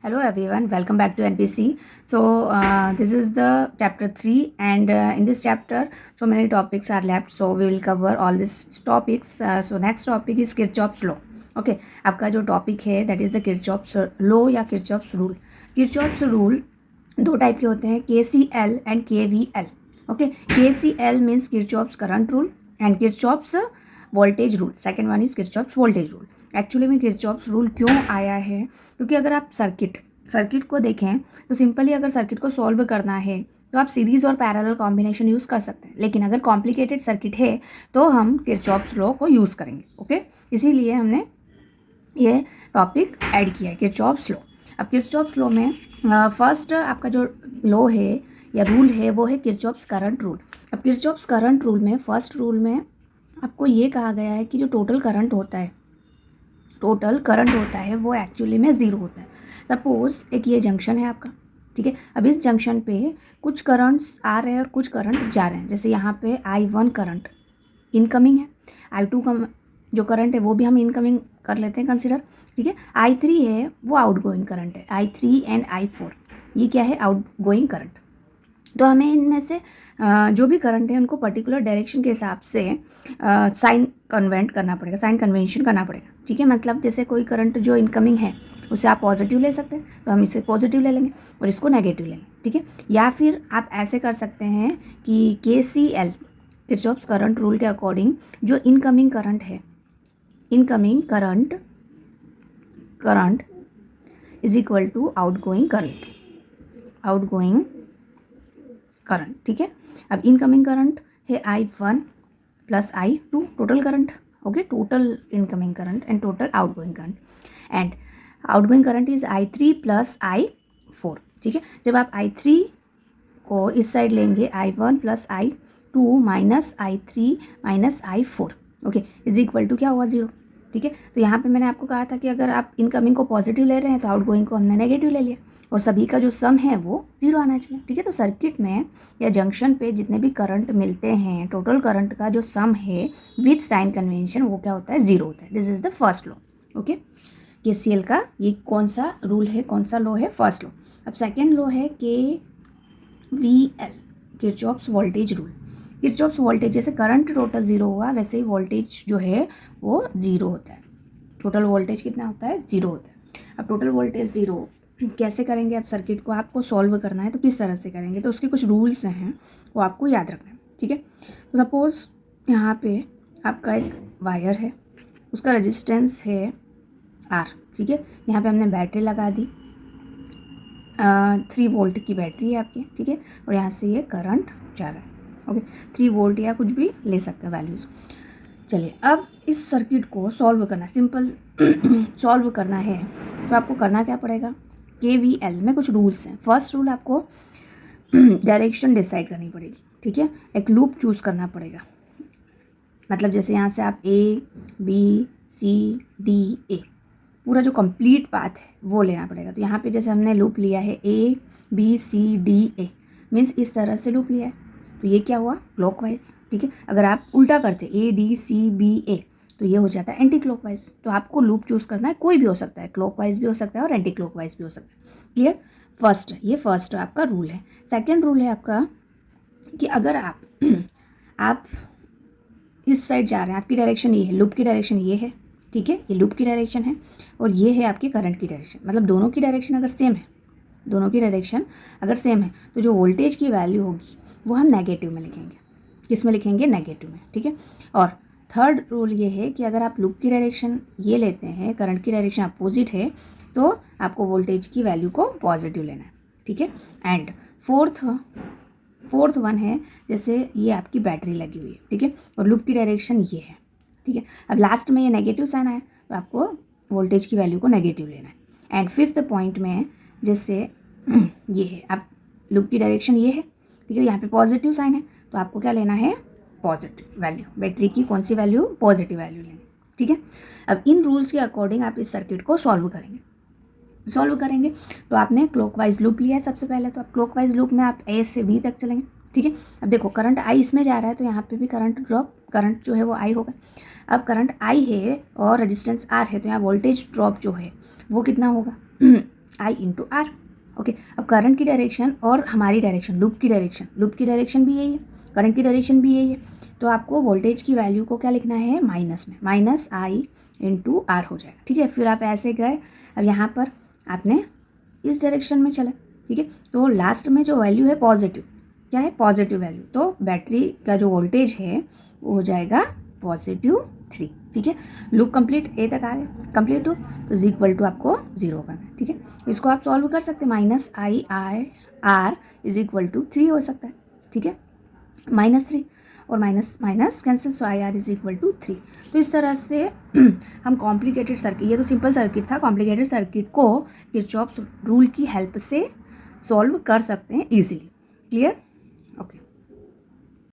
Hello everyone, welcome back to NPC. This is the chapter 3 and in this chapter so many topics are left, so we will cover all these topics. Next topic is Kirchhoff's law. Okay, आपका जो topic है that is the Kirchhoff's law या Kirchhoff's rule. Kirchhoff's rule दो type के होते हैं, KCL and KVL. Okay, KCL means Kirchhoff's current rule and Kirchhoff's voltage rule. Second one is Kirchhoff's voltage rule. Actually में Kirchhoff's rule क्यों आया है, क्योंकि अगर आप सर्किट को देखें तो सिंपली अगर सर्किट को सॉल्व करना है तो आप सीरीज़ और पैरेलल कॉम्बिनेशन यूज़ कर सकते हैं, लेकिन अगर कॉम्प्लिकेटेड सर्किट है तो हम किरचॉफ्स लॉ को यूज़ करेंगे. ओके, इसीलिए हमने ये टॉपिक ऐड किया है, किरचॉफ्स लॉ. अब किरचॉफ्स लॉ में फर्स्ट आपका जो लॉ है या रूल है वो है किरचॉफ्स करंट रूल. अब किरचॉफ्स करंट रूल में फर्स्ट रूल में आपको ये कहा गया है कि जो टोटल करंट होता है वो एक्चुअली में ज़ीरो होता है. सपोज एक ये जंक्शन है आपका, ठीक है. अब इस जंक्शन पे कुछ करंट्स आ रहे हैं और कुछ करंट जा रहे हैं. जैसे यहाँ पे I1 करंट इनकमिंग है, I2 जो करंट है वो भी हम इनकमिंग कर लेते हैं कंसिडर, ठीक है. I3 है वो आउटगोइंग करंट है. I3 एंड I4 ये क्या है, आउटगोइंग करंट. तो हमें इनमें से जो भी करंट है उनको पर्टिकुलर डायरेक्शन के हिसाब से साइन कन्वेंशन करना पड़ेगा, ठीक है. मतलब जैसे कोई करंट जो इनकमिंग है उसे आप पॉजिटिव ले सकते हैं तो हम इसे पॉजिटिव ले लेंगे और इसको नेगेटिव ले लेंगे, ठीक है. या फिर आप ऐसे कर सकते हैं कि KCL किरचॉफ्स करंट रूल के अकॉर्डिंग जो incoming current is equal to outgoing current, ठीक है. अब इनकमिंग करंट है I1 plus I2 total current. Okay, total incoming current and total outgoing current, and outgoing current is I3 plus I4, ठीक है. जब आप I3 को इस साइड लेंगे I1 plus I2 minus I3 minus I4, okay, is equal to क्या हुआ, zero, ठीक है. तो यहाँ पे मैंने आपको कहा था कि अगर आप इनकमिंग को पॉजिटिव ले रहे हैं तो आउटगोइंग को हमने नेगेटिव ले लिया और सभी का जो सम है वो ज़ीरो आना चाहिए, ठीक है. तो सर्किट में या जंक्शन पे जितने भी करंट मिलते हैं टोटल करंट का जो सम है विथ साइन कन्वेंशन वो क्या होता है, ज़ीरो होता है. This is the first law. Okay, KCL का ये कौन सा रूल है, कौन सा लॉ है, फर्स्ट लॉ. अब सेकेंड लॉ है KVL Kirchhoff's voltage rule. Kirchhoff's voltage, जैसे करंट टोटल ज़ीरो हुआ वैसे ही वोल्टेज जो है वो ज़ीरो होता है. टोटल वोल्टेज कितना होता है, ज़ीरो होता है. अब टोटल वोल्टेज ज़ीरो कैसे करेंगे, अब सर्किट को आपको सॉल्व करना है तो किस तरह से करेंगे, तो उसके कुछ रूल्स हैं वो आपको याद रखना है, ठीक है. तो सपोज़ यहाँ पे आपका एक वायर है, उसका रेजिस्टेंस है R, ठीक है. यहाँ पे हमने बैटरी लगा दी, 3 वोल्ट की बैटरी है आपकी, ठीक है. और यहाँ से ये करंट जा रहा है. ओके, 3 वोल्ट या कुछ भी ले सकते हैं वैल्यूज़. चलिए, अब इस सर्किट को सॉल्व करना, सिंपल सॉल्व करना है तो आपको करना क्या पड़ेगा, KVL में कुछ रूल्स हैं. फर्स्ट रूल, आपको डायरेक्शन डिसाइड करनी पड़ेगी, ठीक है. एक लूप चूज़ करना पड़ेगा, मतलब जैसे यहाँ से आप ABCDA पूरा जो कंप्लीट पाथ है वो लेना पड़ेगा. तो यहाँ पे जैसे हमने लूप लिया है ABCDA मीन्स इस तरह से लूप लिया है तो ये क्या हुआ, क्लॉकवाइज, ठीक है. अगर आप उल्टा करते ADCBA तो ये हो जाता है एंटी क्लॉकवाइज. तो आपको लूप चूज़ करना है, कोई भी हो सकता है, क्लॉकवाइज भी हो सकता है और एंटी क्लॉकवाइज भी हो सकता है. क्लियर, ये फर्स्ट आपका रूल है. सेकेंड रूल है आपका कि अगर आप इस साइड जा रहे हैं, आपकी डायरेक्शन ये है, लूप की डायरेक्शन ये है, ठीक है, ये लूप की डायरेक्शन है और ये है आपकी करंट की डायरेक्शन. मतलब दोनों की डायरेक्शन अगर सेम है तो जो वोल्टेज की वैल्यू होगी वो हम नेगेटिव में लिखेंगे. किस में लिखेंगे, नेगेटिव में, ठीक है. और थर्ड रूल ये है कि अगर आप लूप की डायरेक्शन ये लेते हैं, करंट की डायरेक्शन अपोजिट है, तो आपको वोल्टेज की वैल्यू को पॉजिटिव लेना है, ठीक है. एंड फोर्थ वन है, जैसे ये आपकी बैटरी लगी हुई है, ठीक है, और लूप की डायरेक्शन ये है, ठीक है. अब लास्ट में ये नेगेटिव साइन आया तो आपको वोल्टेज की वैल्यू को नेगेटिव लेना है. एंड फिफ्थ पॉइंट में जैसे ये है, अब लूप की डायरेक्शन ये है, ठीक है, यहाँ पे पॉजिटिव साइन है तो आपको क्या लेना है, पॉजिटिव वैल्यू, बैटरी की कौन सी वैल्यू, पॉजिटिव वैल्यू लेंगे, ठीक है. अब इन रूल्स के अकॉर्डिंग आप इस सर्किट को सॉल्व करेंगे तो आपने क्लॉकवाइज लूप लिया है सबसे पहले, तो आप क्लॉकवाइज लूप में आप A से B तक चलेंगे, ठीक है. अब देखो करंट I इसमें जा रहा है तो यहाँ पे भी करंट जो है वो I होगा. अब करंट I है और रेजिस्टेंस R है तो यहाँ वोल्टेज ड्रॉप जो है वो कितना होगा, आई इंटू आर। ओके, अब करंट की डायरेक्शन और हमारी डायरेक्शन, लूप की डायरेक्शन भी यही है, करंट की डायरेक्शन भी यही है, तो आपको वोल्टेज की वैल्यू को क्या लिखना है, माइनस में, माइनस आई इंटू आर हो जाएगा। ठीक है, फिर आप ऐसे गए, अब यहाँ पर आपने इस डायरेक्शन में चले, ठीक है, तो लास्ट में जो वैल्यू है पॉजिटिव, क्या है, पॉजिटिव वैल्यू, तो बैटरी का जो वोल्टेज है वो हो जाएगा +3। ठीक है, लूप कंप्लीट, ए तक आ गए, कंप्लीट हो तो इज इक्वल टू आपको 0 करना है। ठीक है, इसको आप सॉल्व कर सकते हैं, minus I I R is equal to 3 हो सकता है। ठीक है, -3 और minus minus cancel, so I R is equal to 3। तो इस तरह से हम कॉम्प्लिकेटेड सर्किट, ये तो सिंपल सर्किट था, कॉम्प्लिकेटेड सर्किट को किरचॉफ्स रूल की हेल्प से सॉल्व कर सकते हैं ईजिली। क्लियर?